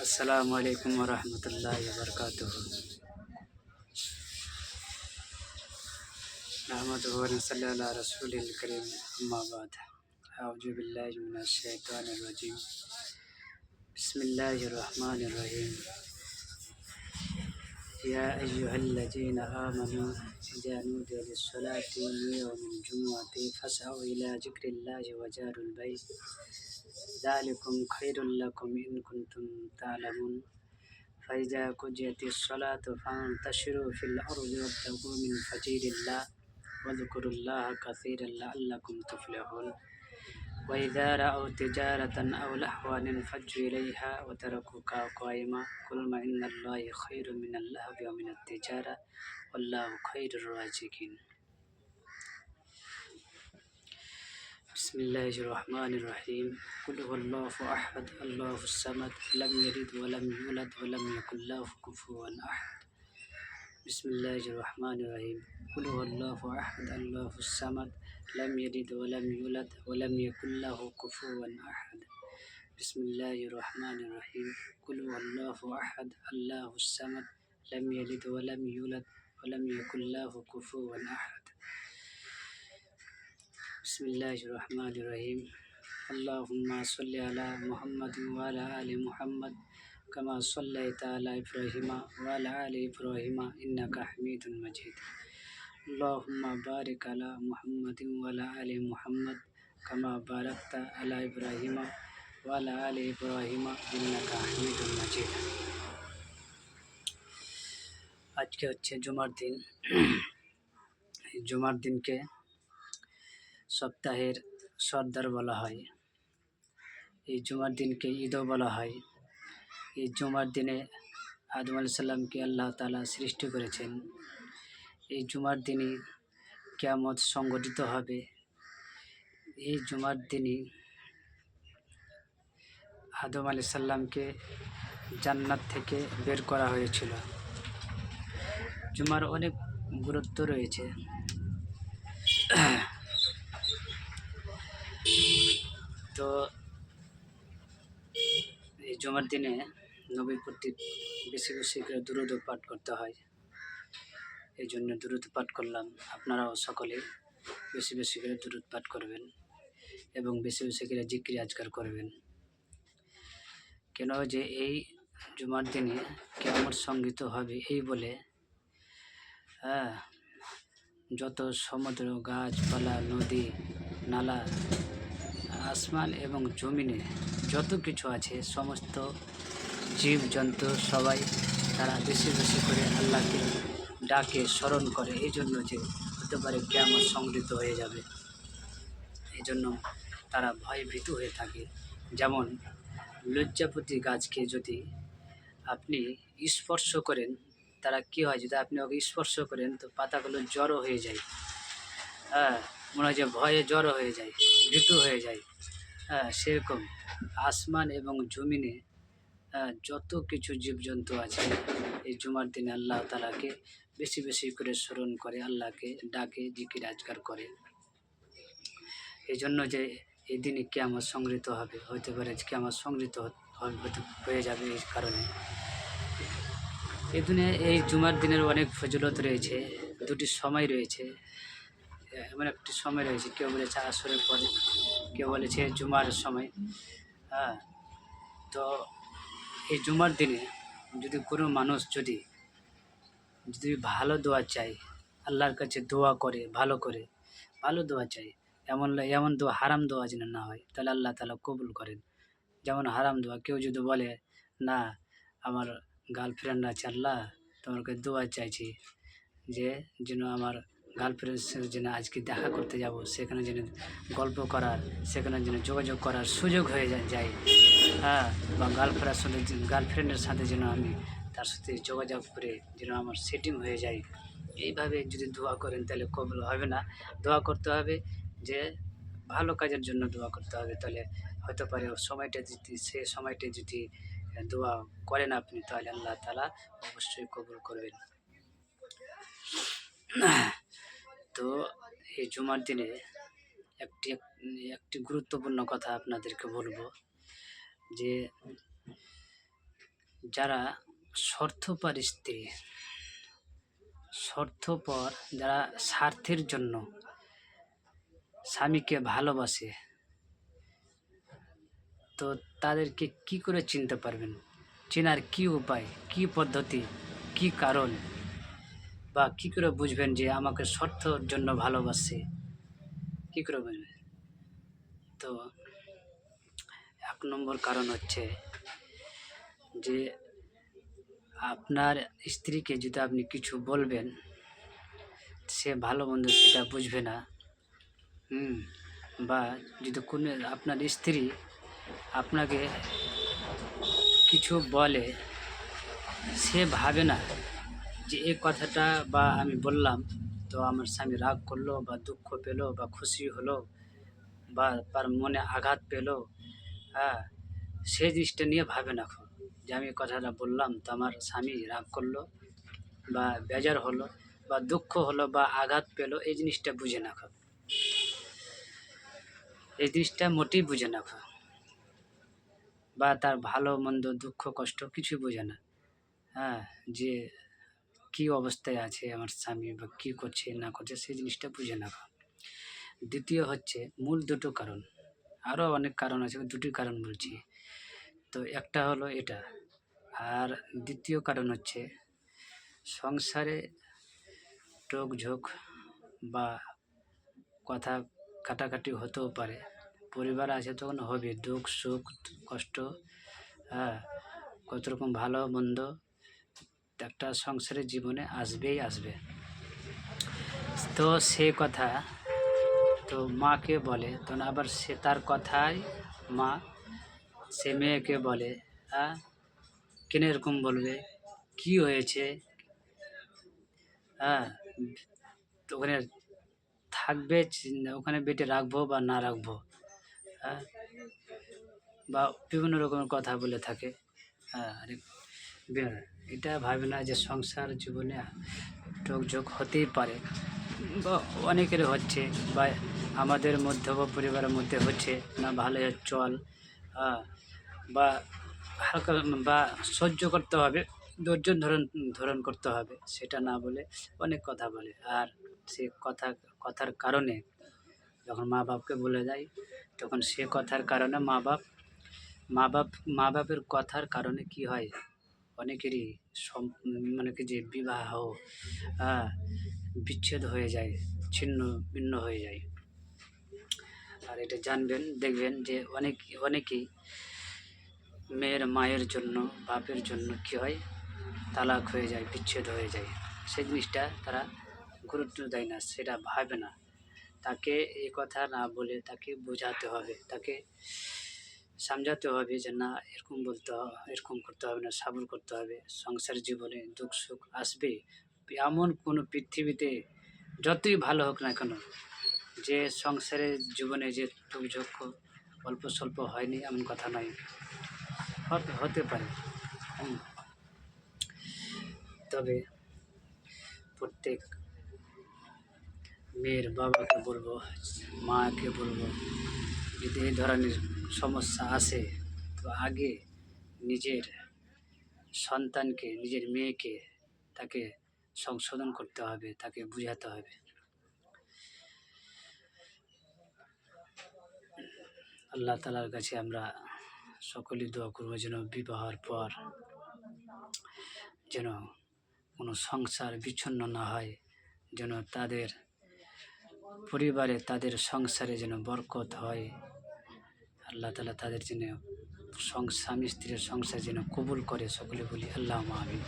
अस्सलामु अलैकुम वरहमतुल्लाहि वबरकातुहू। नहमदुहु व नसल्ली अला रसूलिल करीम, अम्मा बाद। अऊज़ु बिल्लाहि मिनश शैतानिर रजीम। बिस्मिल्लाहिर रहमानिर रहीम। या अय्युहल्लज़ीना आमनू इज़ा नूदिया लिस्सलाति मिन यौमिल जुमुअति फसअू इला ज़िक्रिल्लाहि व ज़ारुल बैअ ज़ालिकुम खैरुल लकुम इन कुंतुम तालमून। फ़इज़ा क़ुदियतिस सलातु फ़ंतशिरू फ़िल अर्ज़ि वब्तगू मिन फ़ज़लिल्लाह वज़्कुरुल्लाह कसीरन लअल्लकुम तुफ़्लिहून। वइज़ा रअव तिजारतन अव लहवन इंफ़ज़्ज़ू इलैहा वतरकूका क़ाइमा क़ुल मा इन्नल्लाहा खैरुम मिनल लहवी व मिनत तिजारा वल्लाहु खैरुर राज़िकीन। बिस्मिल्लाहिर्रहमानिर्रहीम। कुल हुवल्लाहु अहद अल्लाहुस समद लम यलिद व लम यूलद व लम यकुल लहु कुफुवन अहद। बिस्मिल्लाहिर्रहमानिर्रहीम। कुल हुवल्लाहु अहद अल्लाहुस समद लम यलिद व लम यूलद व लम यकुल लहु कुफुवन अहद। बिस्मिल्लाहिर्रहमानिर्रहीम। कुल हुवल्लाहु अहद अल्लाहुस समद लम यलिद व लम यूलद व लम यकुल लहु कुफुवन अहद। बिस्मिल्लाहिर्रहमानिर्रहीम। अल्लाहुम्मा सल्लि अला मुहम्मद व अला आलि मुहम्मद कमा सल्लैता अला इब्राहीम व अला आलि इब्राहीम इन्नका हमीदुम मजीद। अल्लाहुम्मा बारिक अला मुहम्मद व अला आलि मुहम्मद कमा बारकता अला इब्राहीम व अला आलि इब्राहीम इन्नका हमीदुम मजीद। আজকে হচ্ছে জুমার দিন। এই জুমার দিনকে সপ্তাহের সর্দার বলা হয়। এই জুমার দিনকে ঈদও বলা হয়। এই জুমার দিনে আদম আলাইহিস সালামকে আল্লাহ তাআলা সৃষ্টি করেছেন। এই জুমার দিনই কিয়ামত সংঘটিত হবে। এই জুমার দিনই আদম আলাইহিস সালামকে জান্নাত থেকে বের করা হয়েছিল। জুমার অনেক গুরুত্ব রয়েছে। তো এই জুমার দিনে নবীর প্রতি বেশি বেশি করে দুরূদ পাঠ করতে হয়। এই জন্য দুরূদ পাঠ করলাম। আপনারাও সকলে বেশি বেশি করে দুরূদ পাঠ করবেন এবং বেশি বেশি করে জিকির আজকার করবেন। কেন যে এই জুমার দিনে কিয়ামত সংঘটিত হবে এই বলে যত সমুদ্র, গাছপালা, নদী, নালা, আসমান এবং জমিনে যত কিছু আছে সমস্ত জীবজন্তু সবাই তারা বেশি বেশি করে আল্লাহকে ডাকে, স্মরণ করে। এই জন্য যে হতে পারে কিয়ামত সংঘটিত হয়ে যাবে, এই জন্য তারা ভয়ে ভীতু হয়ে থাকে। যেমন লজ্জাপতি গাছকে যদি আপনি স্পর্শ করেন, তারা কী হয়, যদি আপনি ওকে স্পর্শ করেন তো পাতাগুলো জড়ো হয়ে যায়। মনে হয় যে ভয়ে জড়ো হয়ে যায়, ভীতু হয়ে যায়। সেরকম আসমান এবং জমিনে যত কিছু জীবজন্তু আছে এই জুমার দিনে আল্লাহ তাআলাকে বেশি বেশি করে স্মরণ করে, আল্লাহকে ডাকে, জিকির আজকার করে। এই জন্য যে এই দিনে কিয়ামত সংঘটিত হবে, হতে পারে কিয়ামত সংঘটিত হয়ে যাবে। এই কারণে এই দিনে এই জুমার দিনের অনেক ফজিলত রয়েছে। দুটি সময় রয়েছে, এমন একটি সময় রয়েছে, কেউ বলেছে আসরের পরে, কেউ বলেছে জুমার সময়। তো এই জুমার দিনে যদি কোনো মানুষ যদি ভালো দোয়া চায়, আল্লাহর কাছে দোয়া করে, ভালো দোয়া চায়, এমন দোয়া, হারাম দোয়া যেন না হয়, তাহলে আল্লাহ তাআলা কবুল করেন। যেমন হারাম দোয়া, কেউ যদি বলে না আমার গার্লফ্রেন্ড আছে, আল্লাহ তোমার কাছে দোয়া চাইছি যে যেন আমার গার্লফ্রেন্ডের সাথে যেন আজকে দেখা করতে যাব, সেখানে যেন গল্প করার, সেখানে যেন যোগাযোগ করার সুযোগ হয়ে যায়, বা গার্লফ্রেন্ডের সাথে যেন আমি তার সাথে যোগাযোগ করে যেন আমার সেটিং হয়ে যায়। এইভাবে যদি দোয়া করেন তাহলে কবুল হবে না। দোয়া করতে হবে যে ভালো কাজের জন্য দোয়া করতে হবে। তাহলে হতে পারে সে সময়টা যদি দোয়া করেন আপনি, তাহলে আল্লাহ তাআলা অবশ্যই কবুল করবেন। তো এই জুমার দিনে একটি গুরুত্বপূর্ণ কথা আপনাদেরকে বলবো যে যারা স্বার্থপর স্ত্রী, স্বার্থপর যারা স্বার্থের জন্য স্বামীকে ভালোবাসে, তো তাদেরকে কি করে চিনতে পারবেন? চেনার কি উপায়, কি পদ্ধতি, কি কারণ, বা কি করে বুঝবেন যে আমাকে স্বার্থর জন্য ভালোবাসে? কি করে বুঝবেন? তো 1 নম্বর কারণ হচ্ছে যে আপনার স্ত্রীকে যদি আপনি কিছু বলবেন, সে ভালো মন্দ সেটা বুঝবে না। বা যদি কোনো আপনার স্ত্রী আপনাকে কিছু বলে, সে ভাবে না যে এই কথাটা বা আমি বললাম তো আমার স্বামী রাগ করলো বা দুঃখ পেলো বা খুশি হলো বা তার মনে আঘাত পেলো। হ্যাঁ, সেই জিনিসটা নিয়ে ভাবে না খুব, যে আমি কথাটা বললাম তো আমার স্বামী রাগ করলো বা বেজার হলো বা দুঃখ হলো বা আঘাত পেলো, এই জিনিসটা বুঝে না খুব, এই জিনিসটা মোটেই বুঝে না খুব, বা তার ভালো মন্দ দুঃখ কষ্ট কিছুই বোঝে না। হ্যাঁ, যে কী অবস্থায় আছে আমার স্বামী বা কী করছে না করছে সেই জিনিসটা বুঝে না। দ্বিতীয় হচ্ছে মূল দুটো কারণ, আরও অনেক কারণ আছে, দুটি কারণ বলছি। তো একটা হলো এটা, আর দ্বিতীয় কারণ হচ্ছে সংসারে টোকঝোক বা কথা কাটাকাটি হতেও পারে। পরিবার আছে তখন হবে, দুঃখ সুখ কষ্ট, হ্যাঁ, কত রকম ভালো মন্দ একটা সংসারের জীবনে আসবেই আসবে। তো সে কথা তো মাকে বলে, তখন আবার সে তার কথায় মা সে মেয়েকে বলে, হ্যাঁ, কেন এরকম বলবে, কি হয়েছে, হ্যাঁ, তো ওখানে থাকবে, ওখানে বেটে রাখবো বা না রাখবো, হ্যাঁ, বা বিভিন্ন রকমের কথা বলে থাকে। হ্যাঁ, এটা ভাবে না যে সংসার জীবনে টোকঝোক হতেই পারে, বা অনেকের হচ্ছে, বা আমাদের মধ্যে বা পরিবারের মধ্যে হচ্ছে না, ভালো চল, বা হালকা বা সহ্য করতে হবে, ধৈর্য ধারণ করতে হবে, সেটা না বলে অনেক কথা বলে। আর সে কথার কারণে যখন মা বাপকে বলে যায়, তখন সে কথার কারণে মা বাপের কথার কারণে কি হয়, অনেকেরই মানে কি যে বিবাহ বিচ্ছেদ হয়ে যায়, ছিন্ন ভিন্ন হয়ে যায়। আর এটা জানবেন, দেখবেন যে অনেকেই মেয়ের মায়ের জন্য বাপের জন্য কি হয়, তালাক হয়ে যায়, বিচ্ছেদ হয়ে যায়। সেই জিনিসটা তারা গুরুত্ব দেয় না, সেটা ভাবে না। তাকে এই কথা না বলে তাকে বোঝাতে হবে, তাকে সমঝাতে হবে যে না, এরকম এরকম করতে হবে না, সাবর করতে হবে। সংসার জীবনে দুঃখ সুখ আসবে, এমন কোনো পৃথিবীতে যতই ভালো হোক না কেন, যে সংসারের জীবনে যে দুঃখ অল্প স্বল্প হয়নি এমন কথা নয়, হতে পারে। তবে প্রত্যেক মেয়ের বাবাকে বলবো, মাকে বলবো, যদি এই ধরনের সমস্যা আসে তো আগে নিজের সন্তানকে, নিজের মেয়েকে তাকে সংশোধন করতে হবে, তাকে বুঝাতে হবে। আল্লাহ তাআলার কাছে আমরা সকলেই দোয়া করবো যেন বিবাহের পর যেন কোনো সংসার বিচ্ছিন্ন না হয়, যেন তাদের পরিবারে তাদের সংসারে যেন বরকত হয়। আল্লাহ তাআলা তাদের জন্য স্বামী স্ত্রীর সংসার যেন কবুল করে, সকলে বলি আল্লাহুম্মা আমিন।